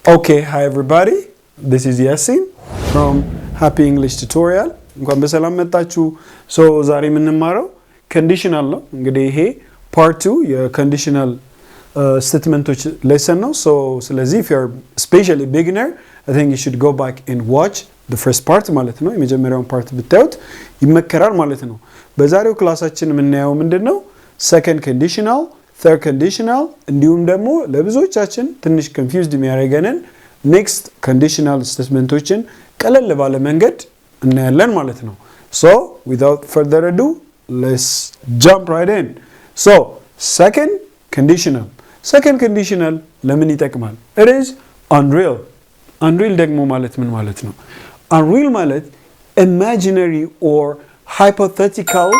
Okay, hi everybody. This is Yasin from Happy English Tutorial. እንኳን በሰላም መጣችሁ። So ዛሬ የምንማረው conditional ነው። እንግዲህ ይሄ part 2 የconditional statemenቶች lesson ነው. So ስለዚህ if you're especially beginner, I think you should go back and watch the first part ማለት ነው. የመጀመሪያውን part ብታዩት ይመከራል ማለት ነው። በዛሬው ክላሳችን የምናየው ምንድነው? Second conditional, third conditional እንዲሁም ደግሞ ለብዙዎቻችን ትንሽ confused የሚያደርገንን next conditional statemenቶችን ቀለል ባለ መንገድ እናያለን ማለት ነው. So without further ado, let's jump right in. So second conditional ለምን ይጠቅማል? It is unreal. Unreal ደግሞ ማለት ምን ማለት ነው? Unreal ማለት imaginary or hypothetical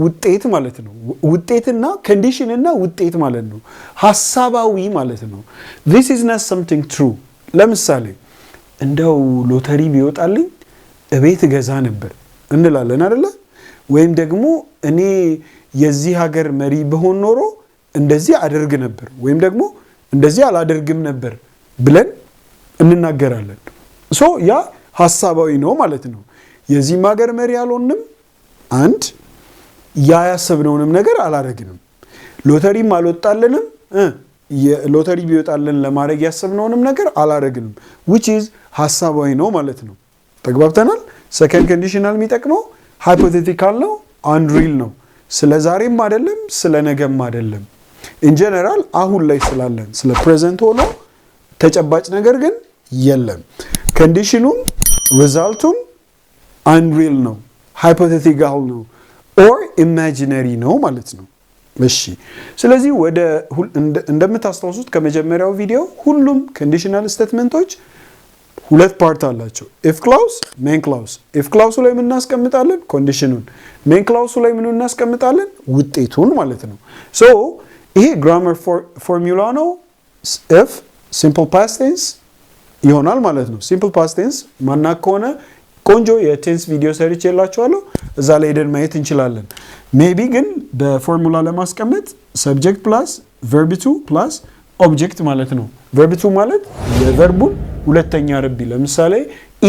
ውጤት ማለት ነው። ውጤትና condition እና ውጤት ማለት ነው። ሐሳባዊ ማለት ነው. This is not something true. ለምሳሌ እንደው ሎተሪ ቢወጣልኝ እቤት ገዛ ነበር እንላለን አይደለ? ወይም ደግሞ እኔ የዚህ ሀገር መሪ በሆን ኖሮ እንደዚህ አደርግ ነበር ወይም ደግሞ እንደዚህ አላደርግም ነበር ብለን እንናገራለን. ሶ ያ ሐሳባዊ ነው ማለት ነው. የዚህ ሀገር መሪ አልሆንም አንድ ያያሰብነውንም ነገር አላደርግንም. ሎተሪም አልወጣልንም ሎተሪ ቢወጣልን ለማድረግ ያሰብነውንም ነገር አላደርግንም. which is ሐሳባዊ ነው ማለት ነው. ተግባብተናል? second conditional የሚጠቅመው hypothetical ነው, unreal ነው. ስለ ዛሬም አይደለም ስለ ነገም አይደለም. in general አሁን ላይ ስላለን ስለ present ሆኖ ተጨባጭ ነገር ግን የለም. conditionum resultum unreal ነው, hypothetical ነው or imaginary ነው ማለት ነው. እሺ ስለዚህ ወደ እንደምታስተውሱት ከመጀመሪያው ቪዲዮ ሁሉም conditional statementቶች ሁለት ፓርት አላቸው. if clause, main clause. if clause ላይ ምን እናስቀምጣለን? conditionን. main clause ላይ ምን እናስቀምጣለን? ውጤቱን ማለት ነው. so ይሄ grammar formula ነው. if simple past tense ይሆናል ማለት ነው. simple past tense ማናቅ ከሆነ ቆንጆ የቴንስ ቪዲዮ ሰርቼላችኋለሁ እዛ ላይ ሄደን ማየት እንችላለን. ሜቢ ግን በፎርሙላ ለማስቀመጥ subject plus verb to plus object ማለት ነው. verb to ማለት የቨርቡን ሁለተኛ ረቢ ለምሳሌ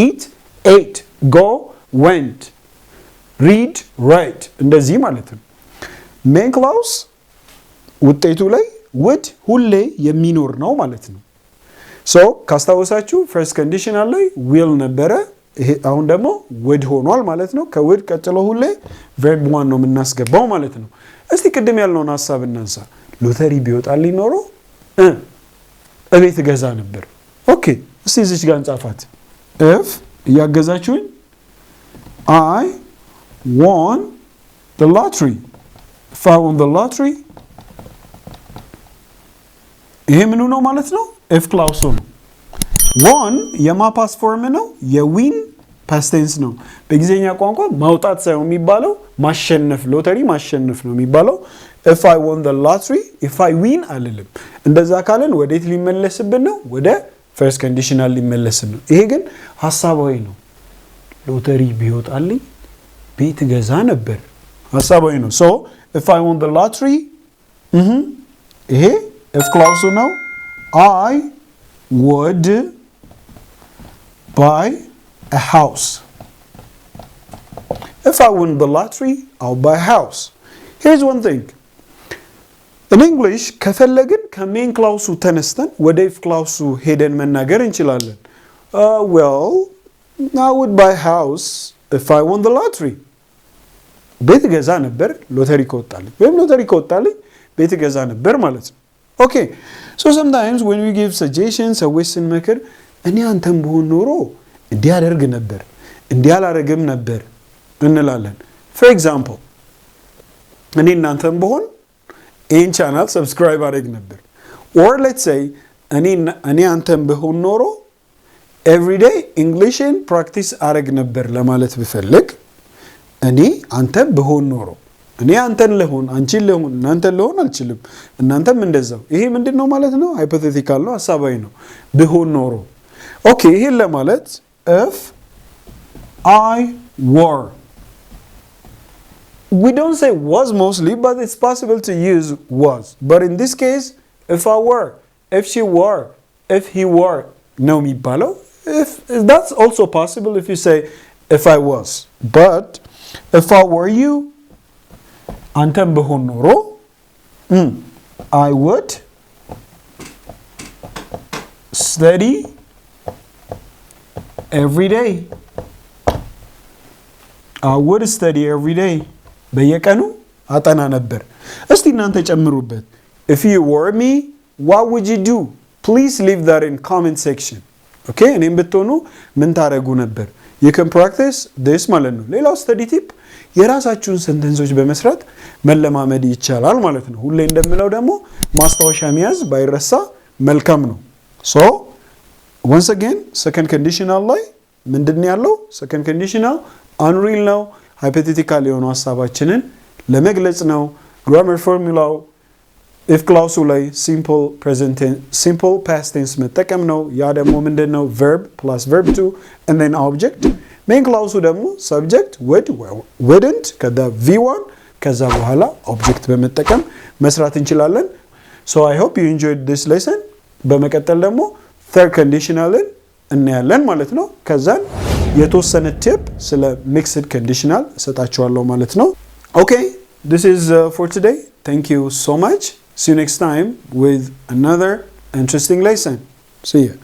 eat, ate, go, went, read, write እንደዚህ ማለት ነው. main clause ውጤቱ ላይ would ሁሌ የሚኖር ነው ማለት ነው. so ካስታወሳችሁ first conditional ላይ will ነበረ ይሄ አሁን ደግሞ would ሆኗል ማለት ነው. ከwould ቀጥሎ ሁሌ verb 1 ነው የምናስገባው ማለት ነው. እስቲ ቅድም ያልነውን ሐሳብ እናንሳ. ሎተሪ ቢወጣልኝ ኖሮ እቤት ገዛ ነበር. ኦኬ እስቲ እዚህ ጋር እንጻፋት. if ያገዛችሁኝ I won the lottery. if I won the lottery ይሄ ምኑ ነው ማለት ነው? if clause ነው. won የማ ፓስት ፎርም ነው? የዊን ፓስት ቴንስ ነው. በእንግሊዘኛ ቋንቋ ማውጣት ሳይሆን የሚባለው ማሸነፍ፣ ሎተሪ ማሸነፍ ነው የሚባለው. if I won the lottery, if I win አልልም. እንደዛ ካለን ወዴት ሊመለስብን ነው? ወደ first conditional ሊመለስብን ነው. ይሄ ግን ሐሳባዊ ነው. ሎተሪ ቢወጣልኝ ቤት ገዛ ነበር ሐሳባዊ ነው. so if I won the lottery ይሄ if clause ነው. I would buy a house. if I win the lottery, I'll buy a house. Here's one thing. in English ከፈለግን ከሜን ክላውሱ ተነስተን ወደ if ክላውሱ ሄደን መናገር እንችላለን. well, I would buy a house if I won the lottery. ቤት ገዛ ነበር ሎተሪ ከወጣልኝ ወይም ሎተሪ ከወጣልኝ ቤት ገዛ ነበር ማለት ነው. okay, so sometimes when we give suggestions ሰዎች ስንመክር እኔ አንተም ብሆን ኖሮ እንዲህ አደርግ ነበር እንዲህ አላደርግም ነበር እንላለን. for example እኔ እናንተም ብሆን ይህን ቻናል ሰብስክራይብ አደርግ ነበር. or let's say እኔ አንተም ብሆን ኖሮ everyday Englishን practice አደርግ ነበር ለማለት ብፈልግ እኔ አንተም ብሆን ኖሮ እኔ አንተን ለሆን አንቺን ለሆን እናንተን ለሆን አልችልም እናንተም እንደዛው. ይሄ ምንድነው ማለት ነው? ሃይፖቴቲካል ነው, ሐሳባዊ ነው. ብሆን ኖሮ ኦኬ ይሄን ለማለት if I were we don't say was mostly, but it's possible to use was. But in this case, if I were, if she were, if he were, no የሚባለው if that's also possible if you say if I was. But if I were you, አንተም ብሆን ኖሮ I would study every day. I would study every day. በየቀኑ አጠና ነበር። እስቲ እናንተ ጨምሩበት። If you were me, what would you do? Please leave that in comment section. Okay? እኔም ብትሆኑ ምን ታረጉ ነበር? You can practice this ማለት ነው። ሌላው study tip የራሳችሁን ሰንተንሶች በመስራት መለማመድ ይቻላል ማለት ነው። ሁሌ እንደምለው ደግሞ ማስታወሻ መያዝ ባይረሳ መልካም ነው። So once again second conditional ላይ ምንድነው ያለው? second conditional unreal ነው። hypothetical የሆኑ ሐሳባችንን ለመግለጽ ነው። grammar formula if clause ላይ simple past tense መጠቀም ነው። ያ ደግሞ ምንድነው? verb plus verb 2 and then object. main clause ደግሞ subject would wouldn't ከዛ v1 ከዛ በኋላ object በመጠቀም መስራት እንችላለን። So I hope you enjoyed this lesson. በመቀጠል ደግሞ third conditionalን እናያለን ማለት ነው። ከዛን የተወሰነ ቲፕ ስለ mixed conditional ሰጣችኋለሁ ማለት ነው። Okay, this is for today. Thank you so much. See you next time with another interesting lesson. See ya.